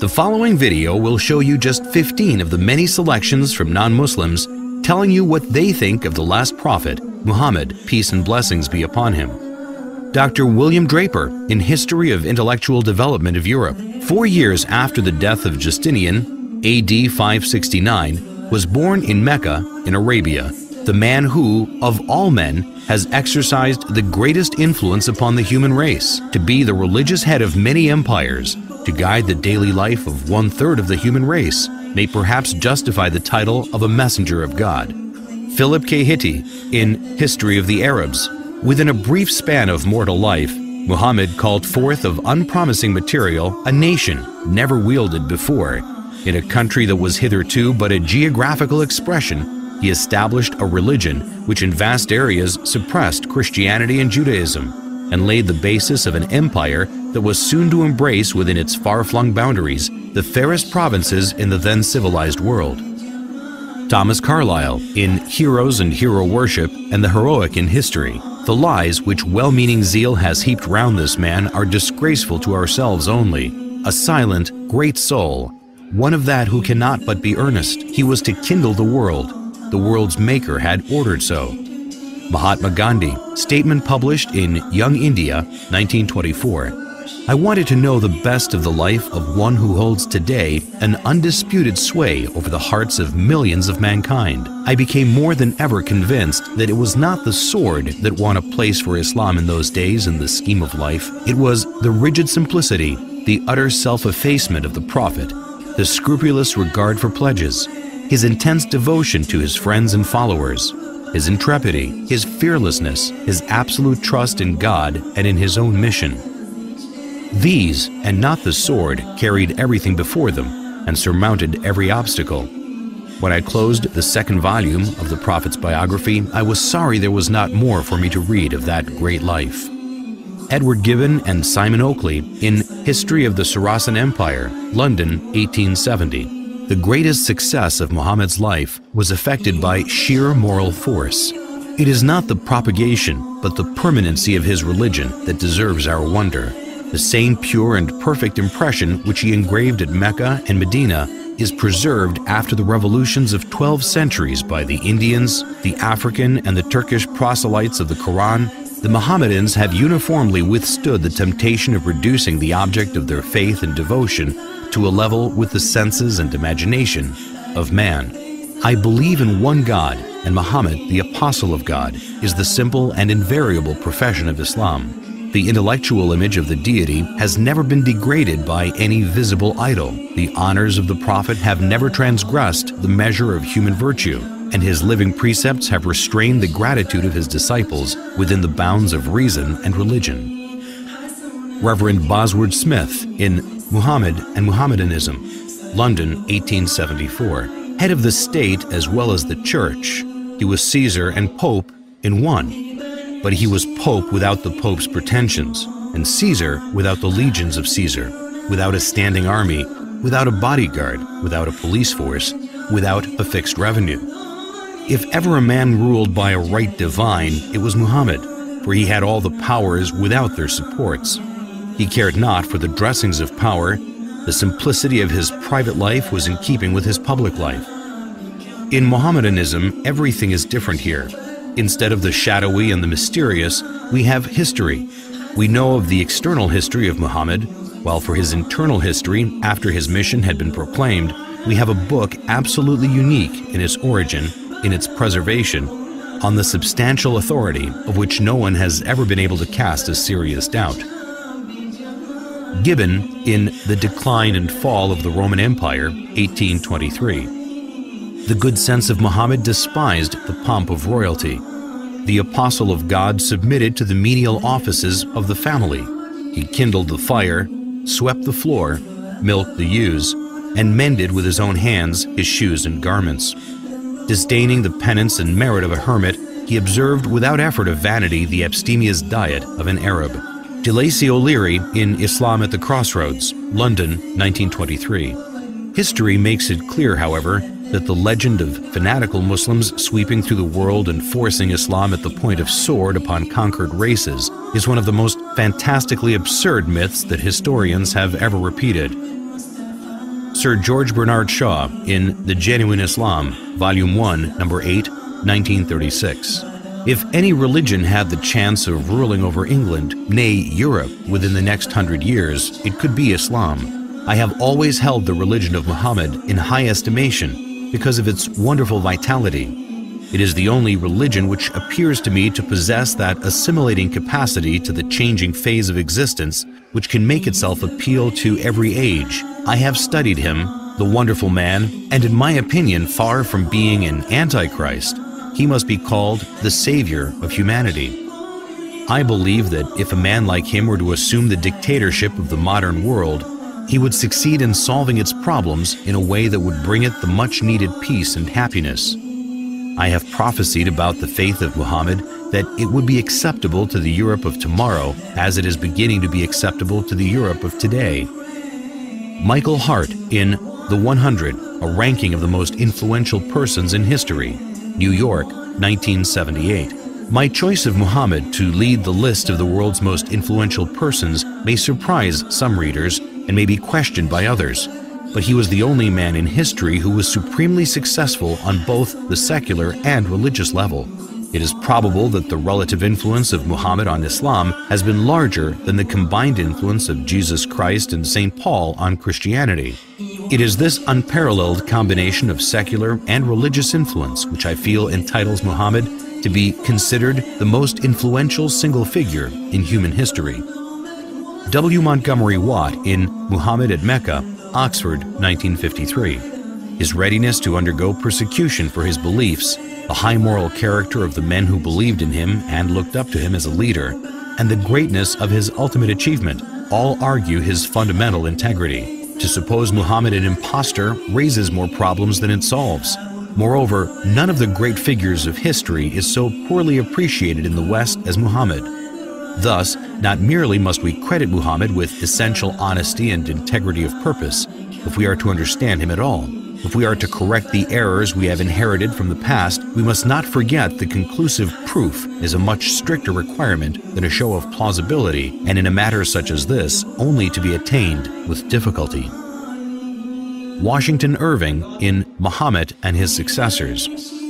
The following video will show you just 15 of the many selections from non-Muslims telling you what they think of the last prophet, Muhammad, peace and blessings be upon him. Dr. William Draper, in History of Intellectual Development of Europe, 4 years after the death of Justinian, AD 569, was born in Mecca, in Arabia, the man who, of all men, has exercised the greatest influence upon the human race, to be the religious head of many empires, to guide the daily life of 1/3 of the human race, may perhaps justify the title of a messenger of God. Philip K. Hitti, in History of the Arabs, within a brief span of mortal life, Muhammad called forth of unpromising material a nation never wielded before. In a country that was hitherto but a geographical expression, he established a religion which in vast areas suppressed Christianity and Judaism, and laid the basis of an empire that was soon to embrace within its far-flung boundaries the fairest provinces in the then civilized world. Thomas Carlyle, in Heroes and Hero Worship and the Heroic in History, the lies which well-meaning zeal has heaped round this man are disgraceful to ourselves only. A silent, great soul, one of that who cannot but be earnest, he was to kindle the world's maker had ordered so. Mahatma Gandhi, statement published in Young India, 1924. I wanted to know the best of the life of one who holds today an undisputed sway over the hearts of millions of mankind. I became more than ever convinced that it was not the sword that won a place for Islam in those days in the scheme of life. It was the rigid simplicity, the utter self-effacement of the Prophet, the scrupulous regard for pledges, his intense devotion to his friends and followers, his intrepidity, his fearlessness, his absolute trust in God and in his own mission. These, and not the sword, carried everything before them and surmounted every obstacle. When I closed the second volume of the Prophet's biography, I was sorry there was not more for me to read of that great life. Edward Gibbon and Simon Oakley, in History of the Saracen Empire, London, 1870. The greatest success of Muhammad's life was effected by sheer moral force. It is not the propagation, but the permanency of his religion that deserves our wonder. The same pure and perfect impression which he engraved at Mecca and Medina is preserved after the revolutions of 12 centuries by the Indians, the African and the Turkish proselytes of the Quran. The Mohammedans have uniformly withstood the temptation of reducing the object of their faith and devotion to a level with the senses and imagination of man. I believe in one God, and Muhammad, the apostle of God, is the simple and invariable profession of Islam. The intellectual image of the deity has never been degraded by any visible idol. The honors of the prophet have never transgressed the measure of human virtue, and his living precepts have restrained the gratitude of his disciples within the bounds of reason and religion. Reverend Bosworth Smith, in Muhammad and Mohammedanism, London, 1874. Head of the state as well as the church, he was Caesar and Pope in one. But he was Pope without the Pope's pretensions, and Caesar without the legions of Caesar, without a standing army, without a bodyguard, without a police force, without a fixed revenue. If ever a man ruled by a right divine, it was Muhammad, for he had all the powers without their supports. He cared not for the dressings of power. The simplicity of his private life was in keeping with his public life. In Mohammedanism, everything is different here. Instead of the shadowy and the mysterious, we have history. We know of the external history of Muhammad, while for his internal history, after his mission had been proclaimed, we have a book absolutely unique in its origin, in its preservation, on the substantial authority of which no one has ever been able to cast a serious doubt. Gibbon, in The Decline and Fall of the Roman Empire, 1823. The good sense of Muhammad despised the pomp of royalty. The apostle of God submitted to the menial offices of the family. He kindled the fire, swept the floor, milked the ewes, and mended with his own hands his shoes and garments. Disdaining the penance and merit of a hermit, he observed without effort of vanity the abstemious diet of an Arab. De Lacy O'Leary, in Islam at the Crossroads, London, 1923. History makes it clear, however, that the legend of fanatical Muslims sweeping through the world and forcing Islam at the point of sword upon conquered races is one of the most fantastically absurd myths that historians have ever repeated. Sir George Bernard Shaw in The Genuine Islam, Volume 1, Number 8, 1936. If any religion had the chance of ruling over England, nay, Europe, within the next 100 years, it could be Islam. I have always held the religion of Muhammad in high estimation because of its wonderful vitality. It is the only religion which appears to me to possess that assimilating capacity to the changing phase of existence which can make itself appeal to every age. I have studied him, the wonderful man, and in my opinion, far from being an antichrist, he must be called the savior of humanity. I believe that if a man like him were to assume the dictatorship of the modern world, he would succeed in solving its problems in a way that would bring it the much-needed peace and happiness. I have prophesied about the faith of Muhammad that it would be acceptable to the Europe of tomorrow as it is beginning to be acceptable to the Europe of today. Michael Hart in The 100, a ranking of the most influential persons in history, New York, 1978. My choice of Muhammad to lead the list of the world's most influential persons may surprise some readers and may be questioned by others. But he was the only man in history who was supremely successful on both the secular and religious level. It is probable that the relative influence of Muhammad on Islam has been larger than the combined influence of Jesus Christ and St. Paul on Christianity. It is this unparalleled combination of secular and religious influence which I feel entitles Muhammad to be considered the most influential single figure in human history. W. Montgomery Watt in Muhammad at Mecca, Oxford, 1953. His readiness to undergo persecution for his beliefs, the high moral character of the men who believed in him and looked up to him as a leader, and the greatness of his ultimate achievement all argue his fundamental integrity. To suppose Muhammad an impostor raises more problems than it solves. Moreover, none of the great figures of history is so poorly appreciated in the West as Muhammad. Thus, not merely must we credit Muhammad with essential honesty and integrity of purpose, if we are to understand him at all. If we are to correct the errors we have inherited from the past, we must not forget that conclusive proof is a much stricter requirement than a show of plausibility, and in a matter such as this, only to be attained with difficulty. Washington Irving in Muhammad and His Successors.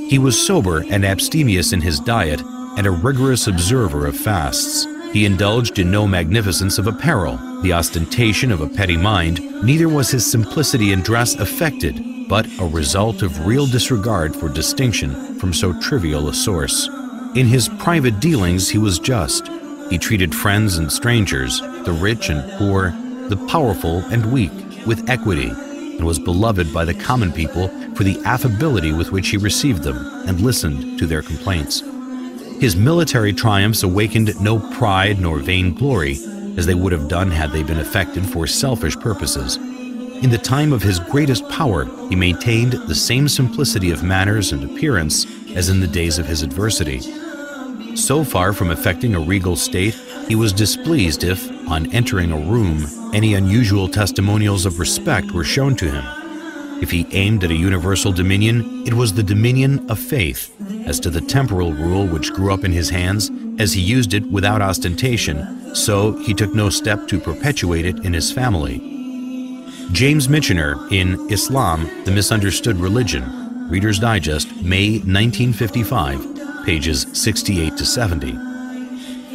He was sober and abstemious in his diet and a rigorous observer of fasts. He indulged in no magnificence of apparel, the ostentation of a petty mind, neither was his simplicity in dress affected, but a result of real disregard for distinction from so trivial a source. In his private dealings he was just. He treated friends and strangers, the rich and poor, the powerful and weak, with equity, and was beloved by the common people for the affability with which he received them and listened to their complaints. His military triumphs awakened no pride nor vain glory, as they would have done had they been effected for selfish purposes. In the time of his greatest power, he maintained the same simplicity of manners and appearance as in the days of his adversity. So far from affecting a regal state, he was displeased if, on entering a room, any unusual testimonials of respect were shown to him. If he aimed at a universal dominion, it was the dominion of faith. As to the temporal rule which grew up in his hands, as he used it without ostentation, so he took no step to perpetuate it in his family. James Michener in Islam, the Misunderstood Religion, Reader's Digest, May 1955, pages 68 to 70.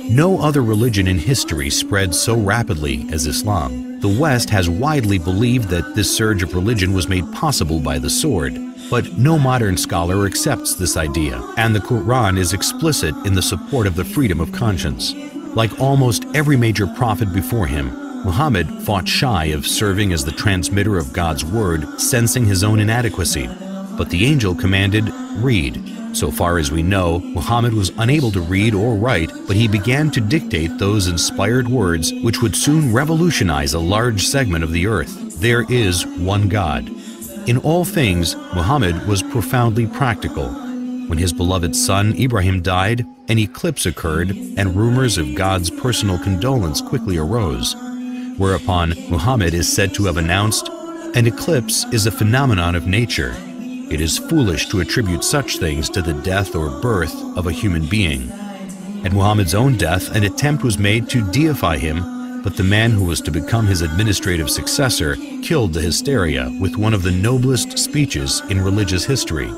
No other religion in history spread so rapidly as Islam. The West has widely believed that this surge of religion was made possible by the sword, but no modern scholar accepts this idea, and the Quran is explicit in the support of the freedom of conscience. Like almost every major prophet before him, Muhammad fought shy of serving as the transmitter of God's word, sensing his own inadequacy. But the angel commanded, "Read." So far as we know, Muhammad was unable to read or write, but he began to dictate those inspired words which would soon revolutionize a large segment of the earth. There is one God. In all things, Muhammad was profoundly practical. When his beloved son Ibrahim died, an eclipse occurred, and rumors of God's personal condolence quickly arose. Whereupon Muhammad is said to have announced, "An eclipse is a phenomenon of nature. It is foolish to attribute such things to the death or birth of a human being." At Muhammad's own death, an attempt was made to deify him but the man who was to become his administrative successor killed the hysteria with one of the noblest speeches in religious history.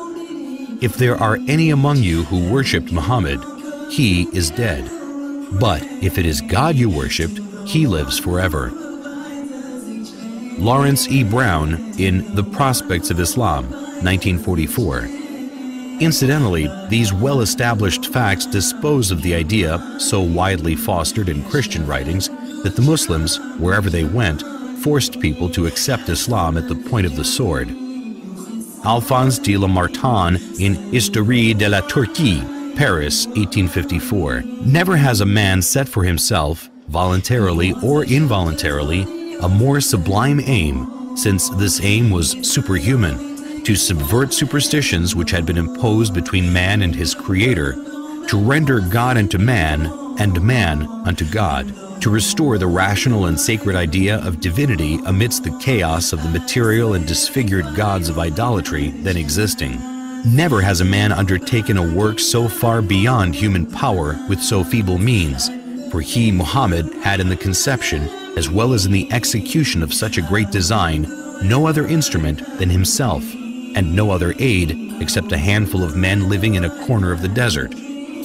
If there are any among you who worshipped Muhammad, he is dead. But if it is God you worshipped, he lives forever. Lawrence E. Brown in The Prospects of Islam, 1944. Incidentally, these well-established facts dispose of the idea, so widely fostered in Christian writings, that the Muslims, wherever they went, forced people to accept Islam at the point of the sword. Alphonse de Lamartine in Histoire de la Turquie, Paris, 1854. Never has a man set for himself, voluntarily or involuntarily, a more sublime aim, since this aim was superhuman, to subvert superstitions which had been imposed between man and his Creator, to render God unto man and man unto God, to restore the rational and sacred idea of divinity amidst the chaos of the material and disfigured gods of idolatry then existing. Never has a man undertaken a work so far beyond human power with so feeble means, for he, Muhammad, had in the conception, as well as in the execution of such a great design, no other instrument than himself, and no other aid except a handful of men living in a corner of the desert.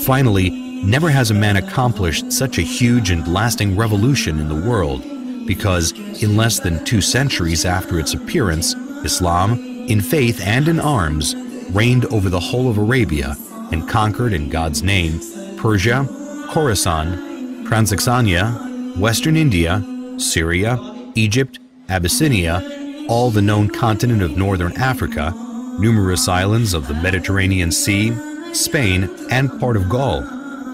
Finally, never has a man accomplished such a huge and lasting revolution in the world, because in less than 2 centuries after its appearance, Islam, in faith and in arms, reigned over the whole of Arabia and conquered in God's name Persia, Khorasan, Transoxania, Western India, Syria, Egypt, Abyssinia, all the known continent of northern Africa, numerous islands of the Mediterranean Sea, Spain, and part of Gaul.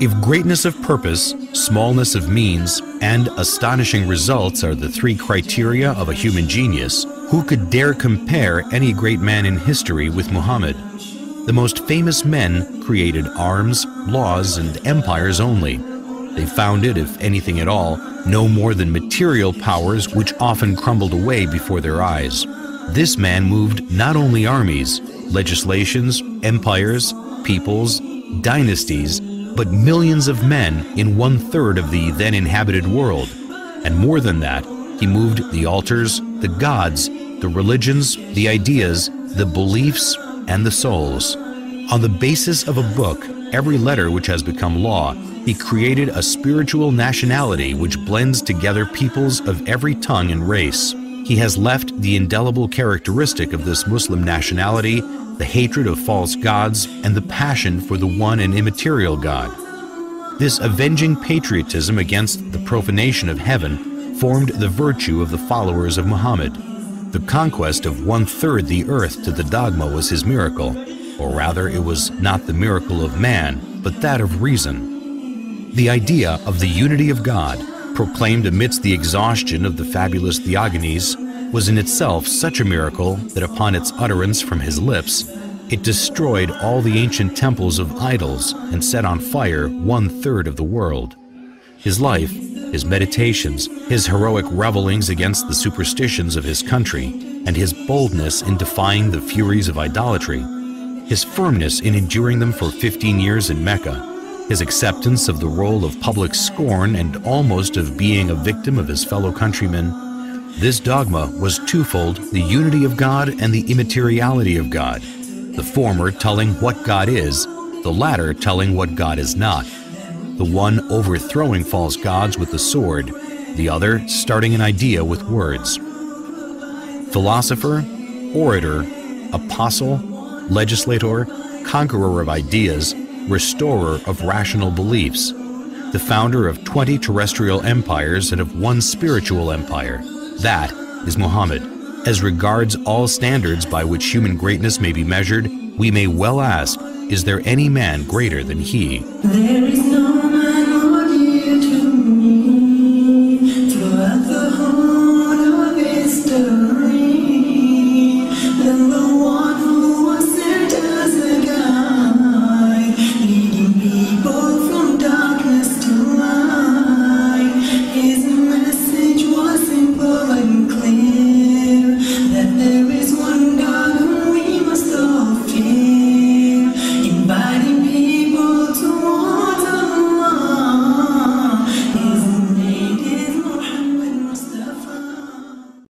If greatness of purpose, smallness of means, and astonishing results are the 3 criteria of a human genius, who could dare compare any great man in history with Muhammad? The most famous men created arms, laws, and empires only. They founded, if anything at all, no more than material powers which often crumbled away before their eyes. This man moved not only armies, legislations, empires, peoples, dynasties, but millions of men in 1/3 of the then inhabited world. And more than that, he moved the altars, the gods, the religions, the ideas, the beliefs, and the souls. On the basis of a book, every letter which has become law, he created a spiritual nationality which blends together peoples of every tongue and race. He has left the indelible characteristic of this Muslim nationality, the hatred of false gods, and the passion for the one and immaterial God. This avenging patriotism against the profanation of heaven formed the virtue of the followers of Muhammad. The conquest of 1/3 the earth to the dogma was his miracle, or rather it was not the miracle of man, but that of reason. The idea of the unity of God, proclaimed amidst the exhaustion of the fabulous Theogonies, was in itself such a miracle that upon its utterance from his lips, it destroyed all the ancient temples of idols and set on fire 1/3 of the world. His life, his meditations, his heroic revelings against the superstitions of his country, and his boldness in defying the furies of idolatry, his firmness in enduring them for 15 years in Mecca, his acceptance of the role of public scorn and almost of being a victim of his fellow countrymen, this dogma was twofold: the unity of God and the immateriality of God, the former telling what God is, the latter telling what God is not, the one overthrowing false gods with the sword, the other starting an idea with words. Philosopher, orator, apostle, legislator, conqueror of ideas, restorer of rational beliefs, the founder of 20 terrestrial empires and of 1 spiritual empire. That is Muhammad. As regards all standards by which human greatness may be measured, we may well ask, is there any man greater than he? There is no